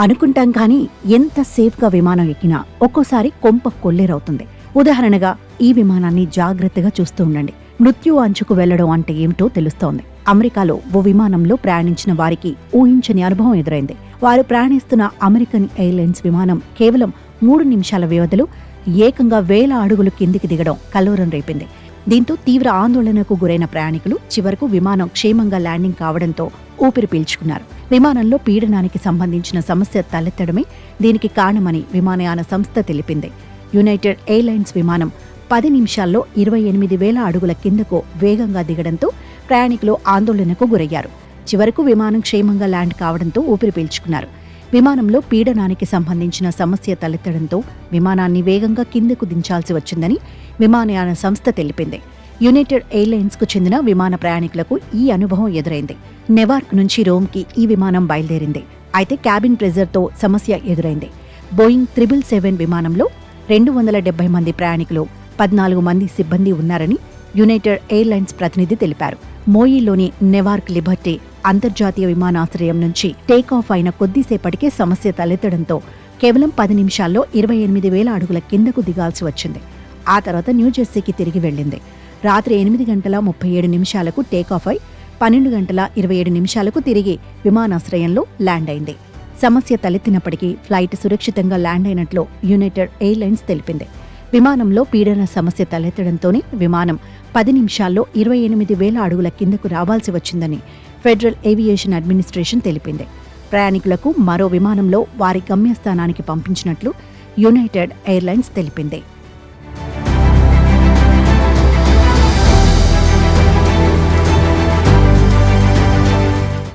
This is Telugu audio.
అనుకుంటాం కానీ ఎంత సేఫ్గా విమానం ఎక్కినా ఒక్కోసారి కొంప కొల్లేరవుతుంది. ఉదాహరణగా ఈ విమానాన్ని జాగ్రత్తగా చూస్తూ ఉండండి. మృత్యు అంచుకు వెళ్లడం అంటే ఏమిటో తెలుస్తోంది. అమెరికాలో ఓ విమానంలో ప్రయాణించిన వారికి ఊహించని అనుభవం ఎదురైంది. వారు ప్రయాణిస్తున్న అమెరికన్ ఎయిర్లైన్స్ విమానం కేవలం 3 నిమిషాల వ్యవధిలో ఏకంగా 1000 అడుగులు కిందికి దిగడం కలవరం రేపింది. దీంతో తీవ్ర ఆందోళనకు గురైన ప్రయాణికులు చివరకు విమానం క్షేమంగా ల్యాండింగ్ కావడంతో ఊపిరి పీల్చుకున్నారు. విమానంలో పీడనానికి సంబంధించిన సమస్య తలెత్తడమే దీనికి కారణమని విమానయాన సంస్థ తెలిపింది. యునైటెడ్ ఎయిర్లైన్స్ విమానం 10 నిమిషాల్లో 28,000 అడుగుల కిందకు వేగంగా దిగడంతో ప్రయాణికులు ఆందోళనకు గురయ్యారు. చివరకు విమానం క్షేమంగా ల్యాండ్ కావడంతో ఊపిరి పీల్చుకున్నారు. విమానంలో పీడనానికి సంబంధించిన సమస్య తలెత్తడంతో విమానాన్ని వేగంగా కిందకు దించాల్సి వచ్చిందని విమానయాన సంస్థ తెలిపింది. యునైటెడ్ ఎయిర్లైన్స్ కు చెందిన విమాన ప్రయాణికులకు ఈ అనుభవం ఎదురైంది. నెవార్క్ నుంచి రోమ్కి ఈ విమానం బయలుదేరింది. అయితే క్యాబిన్ ప్రెజర్తో సమస్య ఎదురైంది. బోయింగ్ 777 విమానంలో 270 మంది ప్రయాణికులు, 14 మంది సిబ్బంది ఉన్నారని యునైటెడ్ ఎయిర్లైన్స్ ప్రతినిధి తెలిపారు. మోయిలోని నెవార్క్ లిబర్టీ అంతర్జాతీయ విమానాశ్రయం నుంచి టేకాఫ్ అయిన కొద్దిసేపటికే సమస్య తలెత్తడంతో కేవలం 10 నిమిషాల్లో 28,000 అడుగుల కిందకు దిగాల్సి వచ్చింది. ఆ తర్వాత న్యూజెర్సీకి తిరిగి వెళ్లింది. రాత్రి 8:37 టేకాఫ్ అయి 12:27 తిరిగి విమానాశ్రయంలో ల్యాండ్ అయింది. సమస్య తలెత్తినప్పటికీ ఫ్లైట్ సురక్షితంగా ల్యాండ్ అయినట్లు యునైటెడ్ ఎయిర్లైన్స్ తెలిపింది. విమానంలో పీడన సమస్య తలెత్తడంతోనే విమానం 10 నిమిషాల్లో 28,000 అడుగుల కిందకు రావాల్సి వచ్చిందని ఫెడరల్ ఏవియేషన్ అడ్మినిస్ట్రేషన్ తెలిపింది. ప్రయాణికులకు మరో విమానంలో వారి గమ్యస్థానానికి పంపించినట్లు యునైటెడ్ ఎయిర్లైన్స్ తెలిపింది.